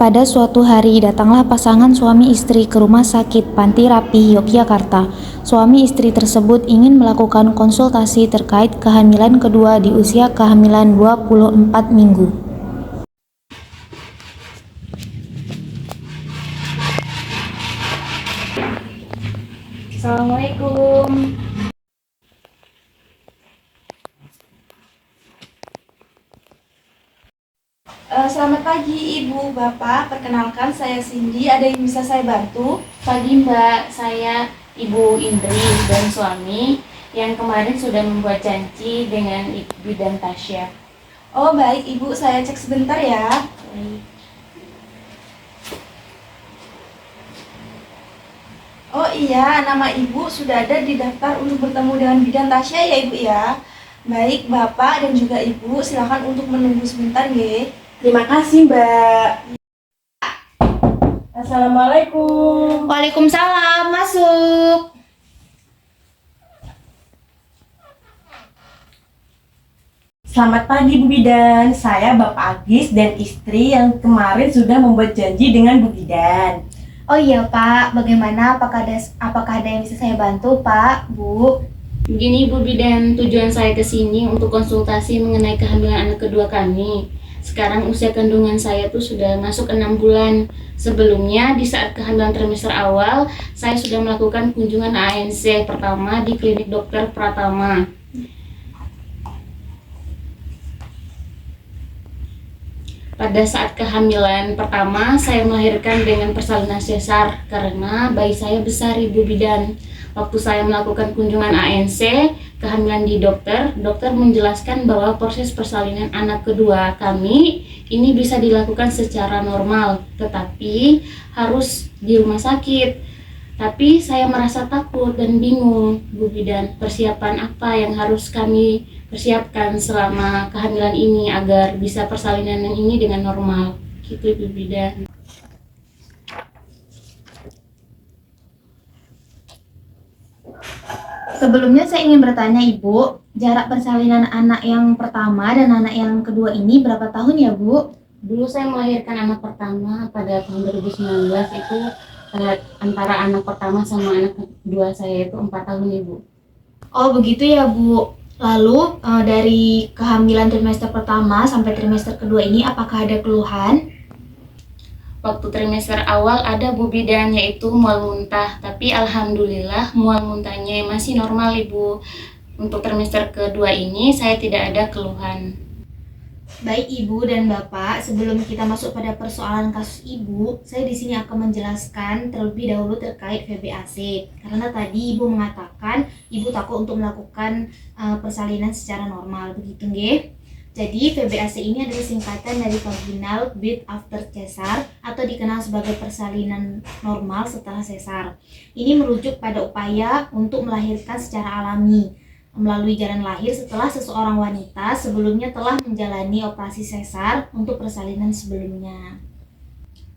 Pada suatu hari datanglah pasangan suami istri ke rumah sakit Panti Rapih, Yogyakarta. Suami istri tersebut ingin melakukan konsultasi terkait kehamilan kedua di usia kehamilan 24 minggu. Assalamualaikum. Selamat pagi Ibu, Bapak. Perkenalkan saya Cindy. Ada yang bisa saya bantu? Pagi Mbak, saya Ibu Indri dan suami yang kemarin sudah membuat janji dengan Ibu dan Tasya. Oh baik Ibu, saya cek sebentar ya. Oh iya, nama Ibu sudah ada di daftar untuk bertemu dengan Bidan Tasya ya Ibu ya. Baik Bapak dan juga Ibu, silakan untuk menunggu sebentar ya. Terima kasih, Mbak. Assalamualaikum. Waalaikumsalam, masuk. Selamat pagi, Bu Bidan. Saya Bapak Agis dan istri yang kemarin sudah membuat janji dengan Bu Bidan. Oh iya Pak, bagaimana? Apakah ada yang bisa saya bantu Pak, Bu? Begini Bu Bidan, tujuan saya ke sini untuk konsultasi mengenai kehamilan anak kedua kami. Sekarang usia kandungan saya tuh sudah masuk 6 bulan. Sebelumnya di saat kehamilan trimester awal, saya sudah melakukan kunjungan ANC pertama di klinik dokter Pratama. Pada saat kehamilan pertama, saya melahirkan dengan persalinan sesar karena bayi saya besar Ibu Bidan. Waktu saya melakukan kunjungan ANC, kehamilan di dokter menjelaskan bahwa proses persalinan anak kedua kami ini bisa dilakukan secara normal, tetapi harus di rumah sakit. Tapi saya merasa takut dan bingung, Bu Bidan, persiapan apa yang harus kami persiapkan selama kehamilan ini agar bisa persalinan ini dengan normal, gitu Bu Bidan. Sebelumnya saya ingin bertanya Ibu, jarak persalinan anak yang pertama dan anak yang kedua ini berapa tahun ya Bu? Dulu saya melahirkan anak pertama pada tahun 2019 itu antara anak pertama sama anak kedua saya itu 4 tahun Ibu. Oh begitu ya Bu. Lalu dari kehamilan trimester pertama sampai trimester kedua ini apakah ada keluhan? Waktu trimester awal ada Bu Bidan yaitu mual muntah, tapi alhamdulillah mual muntahnya masih normal Ibu. Untuk trimester kedua ini saya tidak ada keluhan. Baik Ibu dan Bapak, sebelum kita masuk pada persoalan kasus Ibu, saya di sini akan menjelaskan terlebih dahulu terkait VBAC. Karena tadi Ibu mengatakan Ibu takut untuk melakukan persalinan secara normal, begitu nggih? Jadi VBAC ini adalah singkatan dari vaginal birth after cesar atau dikenal sebagai persalinan normal setelah sesar. Ini merujuk pada upaya untuk melahirkan secara alami melalui jalan lahir setelah seseorang wanita sebelumnya telah menjalani operasi sesar untuk persalinan sebelumnya.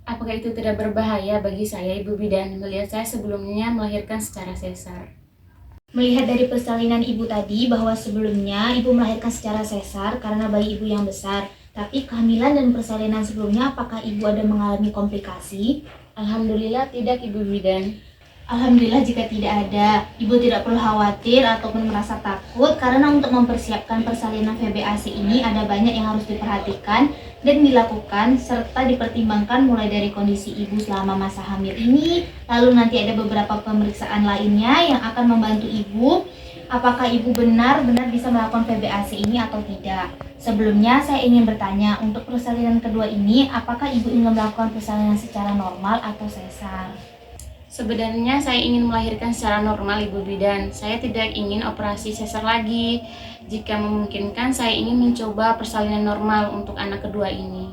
Apakah itu tidak berbahaya bagi saya Ibu Bidan melihat saya sebelumnya melahirkan secara sesar? Melihat dari persalinan Ibu tadi bahwa sebelumnya Ibu melahirkan secara sesar karena bayi Ibu yang besar. Tapi kehamilan dan persalinan sebelumnya apakah Ibu ada mengalami komplikasi? Alhamdulillah tidak Ibu Bidan. Alhamdulillah jika tidak ada, Ibu tidak perlu khawatir ataupun merasa takut karena untuk mempersiapkan persalinan VBAC ini ada banyak yang harus diperhatikan dan dilakukan serta dipertimbangkan mulai dari kondisi Ibu selama masa hamil ini, lalu nanti ada beberapa pemeriksaan lainnya yang akan membantu Ibu apakah Ibu benar-benar bisa melakukan VBAC ini atau tidak. Sebelumnya saya ingin bertanya, untuk persalinan kedua ini apakah Ibu ingin melakukan persalinan secara normal atau sesar? Sebenarnya saya ingin melahirkan secara normal Ibu Bidan. Saya tidak ingin operasi sesar lagi. Jika memungkinkan saya ingin mencoba persalinan normal untuk anak kedua ini.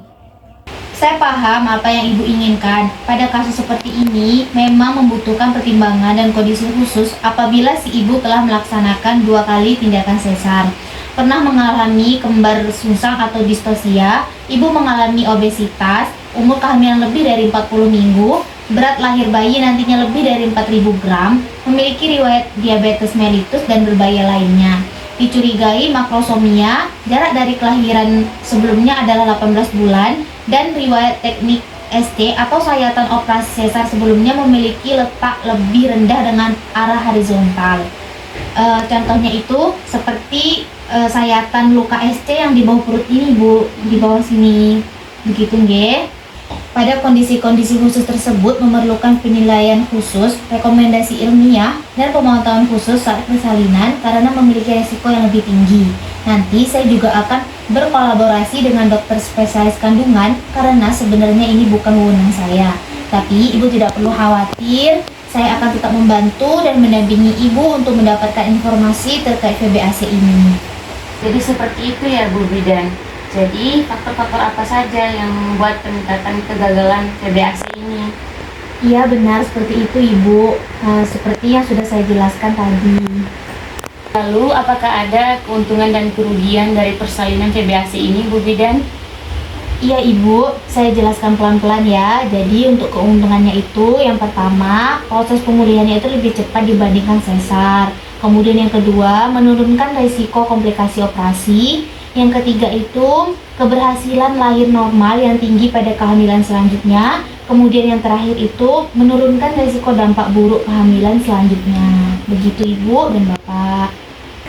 Saya paham apa yang Ibu inginkan. Pada kasus seperti ini memang membutuhkan pertimbangan dan kondisi khusus apabila si Ibu telah melaksanakan 2 kali tindakan sesar. Pernah mengalami kembar sungsang atau distosia, Ibu mengalami obesitas, umur kehamilan lebih dari 40 minggu, berat lahir bayi nantinya lebih dari 4.000 gram, memiliki riwayat diabetes mellitus dan berbahaya lainnya. Dicurigai makrosomia, jarak dari kelahiran sebelumnya adalah 18 bulan, dan riwayat teknik ST atau sayatan operasi sesar sebelumnya memiliki letak lebih rendah dengan arah horizontal. Contohnya itu seperti sayatan luka ST yang di bawah perut ini Bu, di bawah sini. Begitu nggih. Pada kondisi-kondisi khusus tersebut memerlukan penilaian khusus, rekomendasi ilmiah, dan pemantauan khusus saat persalinan karena memiliki resiko yang lebih tinggi. Nanti saya juga akan berkolaborasi dengan dokter spesialis kandungan karena sebenarnya ini bukan wewenang saya. Tapi Ibu tidak perlu khawatir, saya akan tetap membantu dan mendampingi Ibu untuk mendapatkan informasi terkait VBAC ini. Jadi seperti itu ya Bu Bidan. Jadi faktor-faktor apa saja yang membuat peningkatan kegagalan VBAC ini? Iya benar seperti itu Ibu, seperti yang sudah saya jelaskan tadi. Lalu apakah ada keuntungan dan kerugian dari persalinan VBAC ini Bu Bidan? Iya Ibu, saya jelaskan pelan-pelan ya. Jadi untuk keuntungannya itu yang pertama, proses pemulihannya itu lebih cepat dibandingkan sesar. Kemudian yang kedua, menurunkan risiko komplikasi operasi. Yang ketiga itu keberhasilan lahir normal yang tinggi pada kehamilan selanjutnya. Kemudian yang terakhir itu menurunkan risiko dampak buruk kehamilan selanjutnya. Begitu Ibu dan Bapak.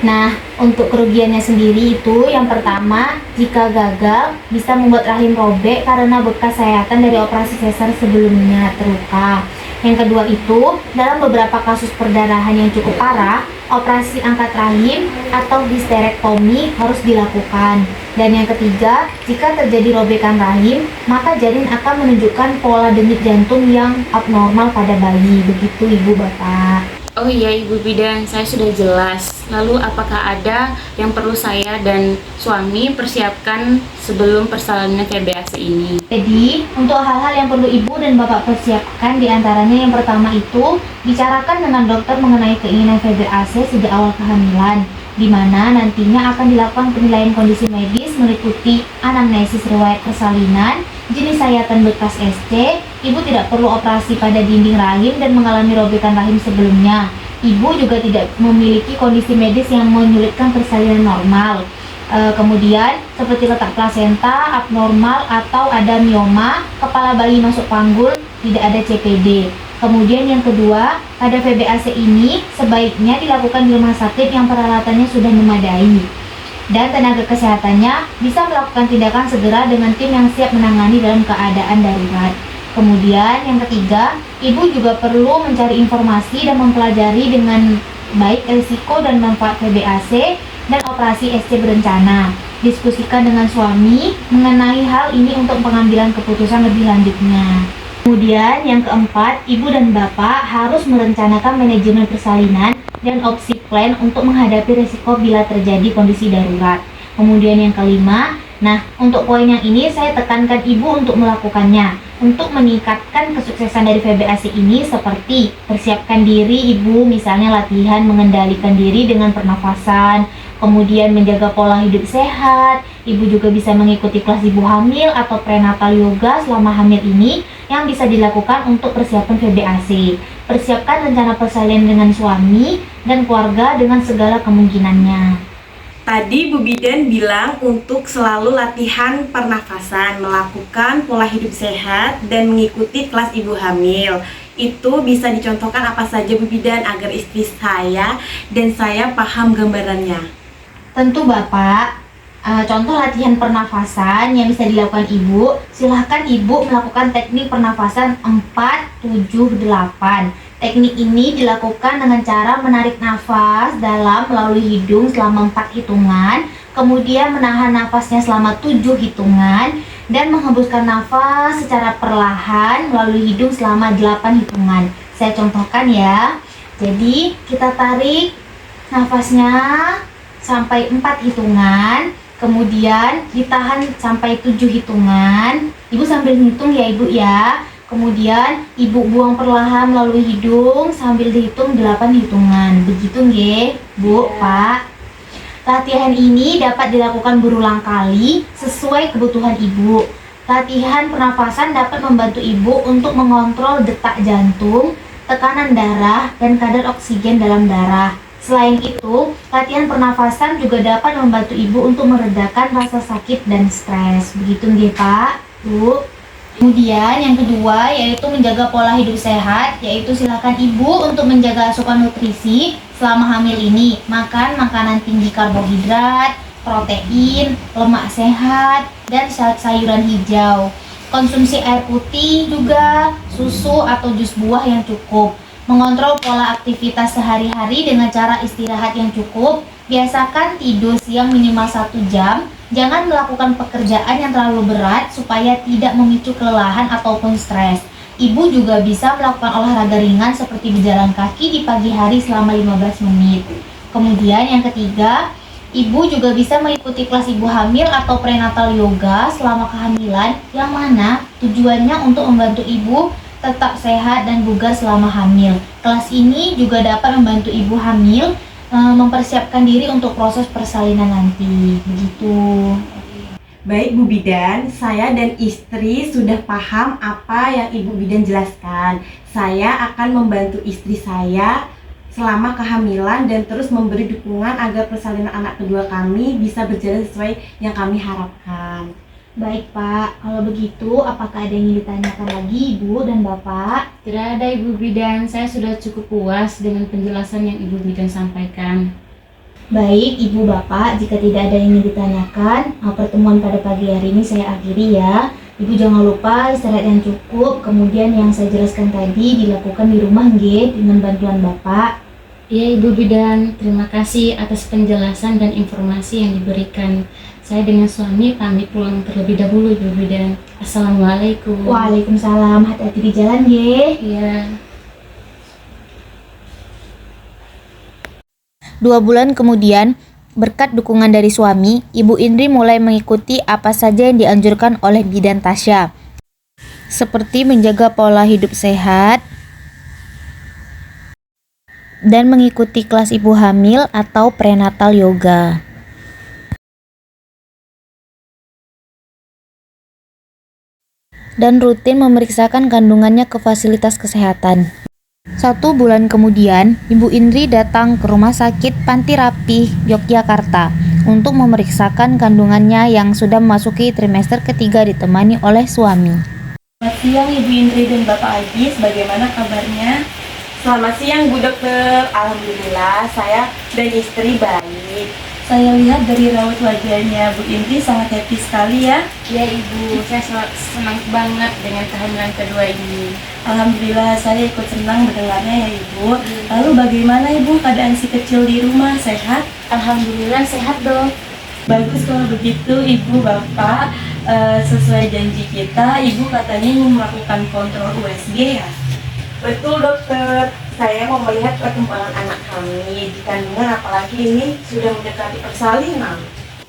Nah, untuk kerugiannya sendiri itu yang pertama, jika gagal bisa membuat rahim robek karena bekas sayatan dari operasi sesar sebelumnya terluka. Yang kedua itu, dalam beberapa kasus perdarahan yang cukup parah, operasi angkat rahim atau histerektomi harus dilakukan. Dan yang ketiga, jika terjadi robekan rahim, maka janin akan menunjukkan pola denyut jantung yang abnormal pada bayi. Begitu Ibu Bapak. Oh iya Ibu Bidan, saya sudah jelas. Lalu apakah ada yang perlu saya dan suami persiapkan sebelum persalinan VBAC ini? Jadi, untuk hal-hal yang perlu Ibu dan Bapak persiapkan diantaranya yang pertama itu, bicarakan dengan dokter mengenai keinginan VBAC sejak awal kehamilan, di mana nantinya akan dilakukan penilaian kondisi medis meliputi anamnesis riwayat persalinan, jenis sayatan bekas ST, Ibu tidak perlu operasi pada dinding rahim dan mengalami robekan rahim sebelumnya. Ibu juga tidak memiliki kondisi medis yang menyulitkan persalinan normal. Kemudian seperti letak plasenta abnormal atau ada mioma, kepala bayi masuk panggul, tidak ada CPD. Kemudian yang kedua, pada VBAC ini sebaiknya dilakukan di rumah sakit yang peralatannya sudah memadai dan tenaga kesehatannya bisa melakukan tindakan segera dengan tim yang siap menangani dalam keadaan darurat. Kemudian yang ketiga, Ibu juga perlu mencari informasi dan mempelajari dengan baik risiko dan manfaat VBAC dan operasi SC berencana. Diskusikan dengan suami mengenai hal ini untuk pengambilan keputusan lebih lanjutnya. Kemudian yang keempat, Ibu dan Bapak harus merencanakan manajemen persalinan dan opsi plan untuk menghadapi risiko bila terjadi kondisi darurat. Kemudian yang kelima, nah untuk poin yang ini saya tekankan Ibu untuk melakukannya. Untuk meningkatkan kesuksesan dari VBAC ini seperti persiapkan diri Ibu, misalnya latihan mengendalikan diri dengan pernafasan, kemudian menjaga pola hidup sehat. Ibu juga bisa mengikuti kelas ibu hamil atau prenatal yoga selama hamil ini yang bisa dilakukan untuk persiapan VBAC. Persiapkan rencana persalinan dengan suami dan keluarga dengan segala kemungkinannya. Tadi Bu Bidan bilang untuk selalu latihan pernafasan, melakukan pola hidup sehat, dan mengikuti kelas ibu hamil. Itu bisa dicontohkan apa saja Bu Bidan agar istri saya dan saya paham gambarannya? Tentu Bapak, contoh latihan pernafasan yang bisa dilakukan Ibu, silahkan Ibu melakukan teknik pernafasan 4-7-8. Teknik ini dilakukan dengan cara menarik nafas dalam melalui hidung selama 4 hitungan, kemudian menahan nafasnya selama 7 hitungan, dan menghembuskan nafas secara perlahan melalui hidung selama 8 hitungan. Saya contohkan ya. Jadi kita tarik nafasnya sampai 4 hitungan, kemudian ditahan sampai 7 hitungan. Ibu sambil hitung ya Ibu ya. Kemudian Ibu buang perlahan melalui hidung sambil dihitung 8 hitungan. Begitu nggih, Bu, Pak. Latihan ini dapat dilakukan berulang kali sesuai kebutuhan Ibu. Latihan pernafasan dapat membantu Ibu untuk mengontrol detak jantung, tekanan darah, dan kadar oksigen dalam darah. Selain itu, latihan pernafasan juga dapat membantu Ibu untuk meredakan rasa sakit dan stres. Begitu nggih, Pak, Bu? Kemudian yang kedua yaitu menjaga pola hidup sehat, yaitu silakan ibu untuk menjaga asupan nutrisi selama hamil ini. Makan makanan tinggi karbohidrat, protein, lemak sehat, dan sayuran hijau. Konsumsi air putih juga, susu atau jus buah yang cukup. Mengontrol pola aktivitas sehari-hari dengan cara istirahat yang cukup. Biasakan tidur siang minimal 1 jam. Jangan melakukan pekerjaan yang terlalu berat supaya tidak memicu kelelahan ataupun stres. Ibu juga bisa melakukan olahraga ringan seperti berjalan kaki di pagi hari selama 15 menit. Kemudian yang ketiga, ibu juga bisa mengikuti kelas ibu hamil atau prenatal yoga selama kehamilan, yang mana tujuannya untuk membantu ibu tetap sehat dan bugar selama hamil. Kelas ini juga dapat membantu ibu hamil mempersiapkan diri untuk proses persalinan nanti. Begitu. Baik Bu Bidan, saya dan istri sudah paham apa yang Ibu Bidan jelaskan. Saya akan membantu istri saya selama kehamilan dan terus memberi dukungan agar persalinan anak kedua kami bisa berjalan sesuai yang kami harapkan. Baik Pak, kalau begitu apakah ada yang ingin ditanyakan lagi Ibu dan Bapak? Tidak ada Ibu Bidan, saya sudah cukup puas dengan penjelasan yang Ibu Bidan sampaikan. Baik Ibu Bapak, jika tidak ada yang ingin ditanyakan, pertemuan pada pagi hari ini saya akhiri ya. Ibu jangan lupa istirahat yang cukup, kemudian yang saya jelaskan tadi dilakukan di rumah nggih dengan bantuan Bapak. Ya Ibu Bidan, terima kasih atas penjelasan dan informasi yang diberikan. Saya dengan suami pamit pulang terlebih dahulu Ibu Bidan. Assalamualaikum. Waalaikumsalam, hati-hati di jalan nggih. Iya. 2 bulan kemudian, berkat dukungan dari suami, Ibu Indri mulai mengikuti apa saja yang dianjurkan oleh Bidan Tasya, seperti menjaga pola hidup sehat dan mengikuti kelas ibu hamil atau prenatal yoga. Dan rutin memeriksakan kandungannya ke fasilitas kesehatan. 1 bulan kemudian, Ibu Indri datang ke Rumah Sakit Panti Rapih, Yogyakarta untuk memeriksakan kandungannya yang sudah memasuki trimester ketiga ditemani oleh suami. Selamat siang Ibu Indri dan Bapak Agis, bagaimana kabarnya? Selamat siang Bu Dokter, Alhamdulillah saya dan istri baik. Saya lihat dari raut wajahnya Bu Indri sangat happy sekali ya. Ya Ibu, saya senang banget dengan kehamilan kedua ini. Alhamdulillah saya ikut senang mendengarnya ya Ibu. Lalu bagaimana Ibu keadaan si kecil di rumah, sehat? Alhamdulillah sehat Dok. Bagus kalau begitu Ibu Bapak. Sesuai janji kita, Ibu katanya ingin melakukan kontrol USG ya? Betul Dokter, saya mau melihat perkembangan anak kami di kandungan, apalagi ini sudah mendekati persalinan.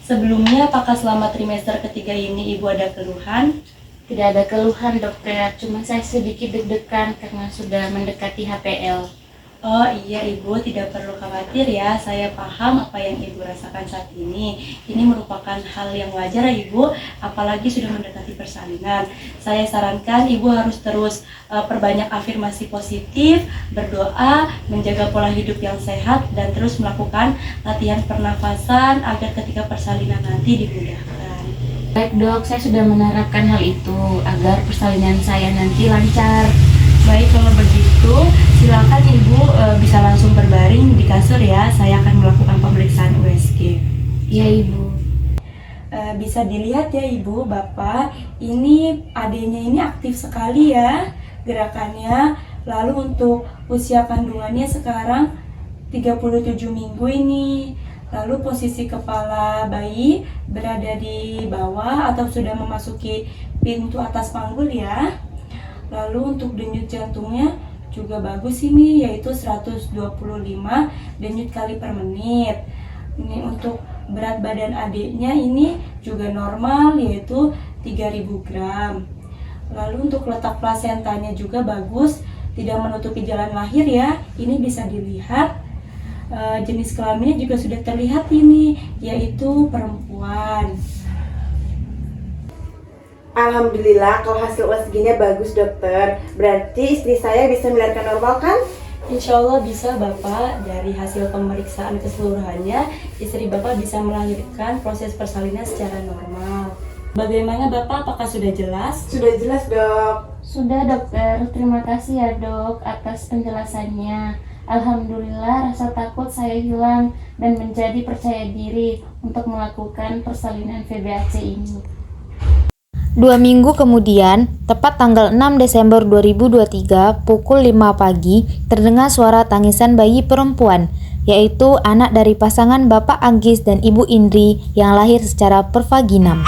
Sebelumnya apakah selama trimester ketiga ini Ibu ada keluhan? Tidak ada keluhan Dokter, cuma saya sedikit deg-degan karena sudah mendekati HPL. Oh iya Ibu, tidak perlu khawatir ya, saya paham apa yang Ibu rasakan saat ini. Ini merupakan hal yang wajar ya Ibu, apalagi sudah mendekati persalinan. Saya sarankan Ibu harus terus perbanyak afirmasi positif, berdoa, menjaga pola hidup yang sehat, dan terus melakukan latihan pernafasan agar ketika persalinan nanti dimudahkan. Baik Dok, saya sudah menerapkan hal itu agar persalinan saya nanti lancar. Baik, kalau begitu silakan Ibu bisa langsung berbaring di kasur ya. Saya akan melakukan pemeriksaan USG. Iya Ibu. Bisa dilihat ya Ibu, Bapak, ini adanya ini aktif sekali ya gerakannya. Lalu untuk usia kandungannya sekarang 37 minggu ini. Lalu posisi kepala bayi berada di bawah atau sudah memasuki pintu atas panggul ya. Lalu untuk denyut jantungnya juga bagus ini, yaitu 125 denyut kali per menit. Ini untuk berat badan adiknya ini juga normal, yaitu 3000 gram. Lalu untuk letak plasentanya juga bagus, tidak menutupi jalan lahir ya. Ini bisa dilihat. Jenis kelaminnya juga sudah terlihat ini, yaitu perempuan. Alhamdulillah kalau hasil USG-nya bagus Dokter. Berarti istri saya bisa melahirkan normal kan? Insya Allah bisa Bapak. Dari hasil pemeriksaan keseluruhannya, istri Bapak bisa melahirkan proses persalinan secara normal. Bagaimana Bapak, apakah sudah jelas? Sudah jelas, Dok. Sudah dokter, terima kasih ya dok atas penjelasannya. Alhamdulillah rasa takut saya hilang dan menjadi percaya diri untuk melakukan persalinan VBAC ini. 2 minggu kemudian, tepat tanggal 6 Desember 2023 pukul 5 pagi, terdengar suara tangisan bayi perempuan, yaitu anak dari pasangan Bapak Agis dan Ibu Indri yang lahir secara pervaginam.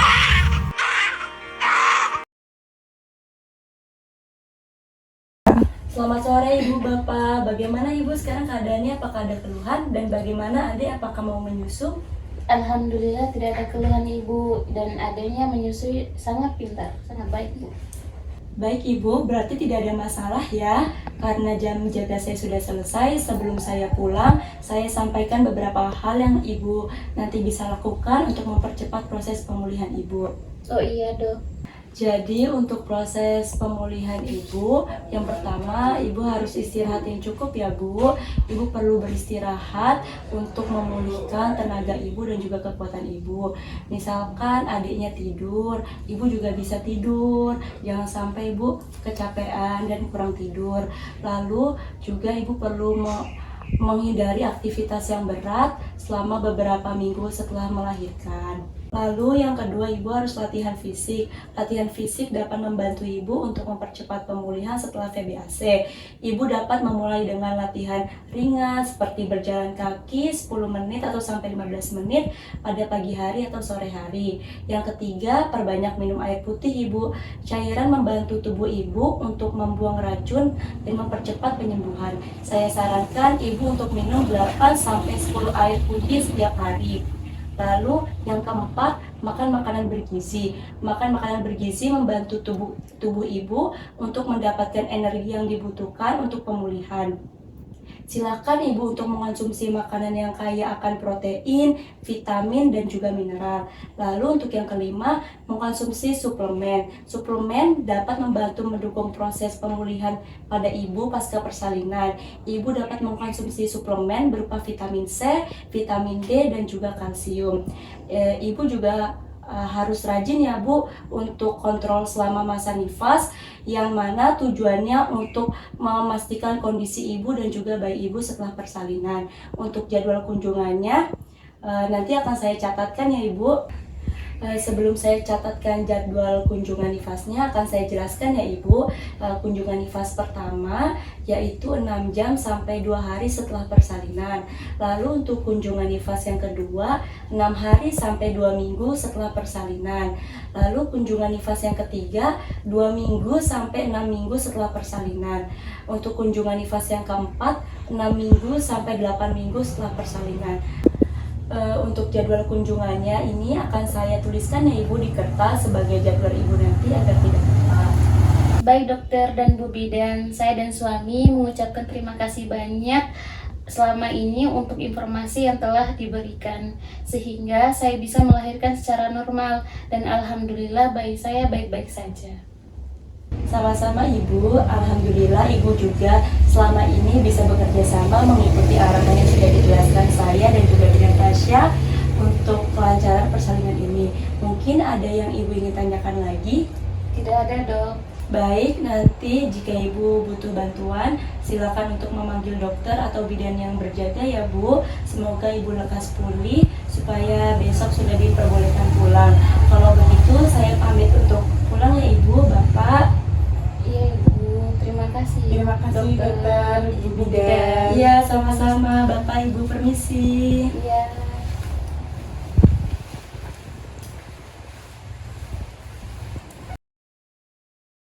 Selamat sore Ibu Bapak, bagaimana Ibu sekarang keadaannya? Apakah ada keluhan? Dan bagaimana adik, apakah mau menyusu? Alhamdulillah tidak ada keluhan ibu dan adanya menyusui sangat pintar, sangat baik bu. Baik Ibu, berarti tidak ada masalah ya. Karena jam jaga saya sudah selesai, sebelum saya pulang, saya sampaikan beberapa hal yang Ibu nanti bisa lakukan untuk mempercepat proses pemulihan Ibu. Oh iya dok. Jadi untuk proses pemulihan Ibu, yang pertama Ibu harus istirahat yang cukup ya Bu. Ibu perlu beristirahat untuk memulihkan tenaga Ibu dan juga kekuatan Ibu. Misalkan adiknya tidur, Ibu juga bisa tidur. Jangan sampai Ibu kecapean dan kurang tidur. Lalu juga Ibu perlu menghindari aktivitas yang berat selama beberapa minggu setelah melahirkan. Lalu yang kedua, Ibu harus latihan fisik. Latihan fisik dapat membantu Ibu untuk mempercepat pemulihan setelah VBAC. Ibu dapat memulai dengan latihan ringan seperti berjalan kaki 10 menit atau sampai 15 menit pada pagi hari atau sore hari. Yang ketiga, perbanyak minum air putih Ibu. Cairan membantu tubuh Ibu untuk membuang racun dan mempercepat penyembuhan. Saya sarankan Ibu untuk minum 8 sampai 10 air putih setiap hari. Lalu yang keempat, makan makanan bergizi. Makan makanan bergizi membantu tubuh Ibu untuk mendapatkan energi yang dibutuhkan untuk pemulihan. Silakan Ibu untuk mengonsumsi makanan yang kaya akan protein, vitamin, dan juga mineral. Lalu untuk yang kelima, mengkonsumsi suplemen. Suplemen dapat membantu mendukung proses pemulihan pada Ibu pasca persalinan. Ibu dapat mengkonsumsi suplemen berupa vitamin C, vitamin D, dan juga kalsium. Ibu juga harus rajin ya Bu untuk kontrol selama masa nifas, yang mana tujuannya untuk memastikan kondisi Ibu dan juga bayi Ibu setelah persalinan. Untuk jadwal kunjungannya nanti akan saya catatkan ya Ibu. Sebelum saya catatkan jadwal kunjungan nifasnya, akan saya jelaskan ya Ibu. Kunjungan nifas pertama yaitu 6 jam sampai 2 hari setelah persalinan. Lalu untuk kunjungan nifas yang kedua 6 hari sampai 2 minggu setelah persalinan. Lalu kunjungan nifas yang ketiga 2 minggu sampai 6 minggu setelah persalinan. Untuk kunjungan nifas yang keempat 6 minggu sampai 8 minggu setelah persalinan. Untuk jadwal kunjungannya ini akan saya tuliskan ya Ibu di kertas sebagai jadwal Ibu nanti agar tidak lupa. Baik dokter dan Bu Bidan, saya dan suami mengucapkan terima kasih banyak selama ini untuk informasi yang telah diberikan, sehingga saya bisa melahirkan secara normal dan alhamdulillah bayi saya baik-baik saja. Sama-sama Ibu, alhamdulillah Ibu juga selama ini bisa bekerja sama mengikuti arahan yang sudah dijelaskan saya dan juga dengan Tasya untuk kelancaran persalinan ini. Mungkin ada yang Ibu ingin tanyakan lagi? Tidak ada dok. Baik, nanti jika Ibu butuh bantuan, silakan untuk memanggil dokter atau bidan yang berjaga ya Bu. Semoga Ibu lekas pulih supaya besok sudah diperbolehkan pulang. Kalau begitu saya pamit untuk pulang ya Ibu, Bapak. Iya Ibu, terima kasih. Terima kasih dokter, Ibu Bidan. Iya, sama-sama. Bapak Ibu permisi. Iya.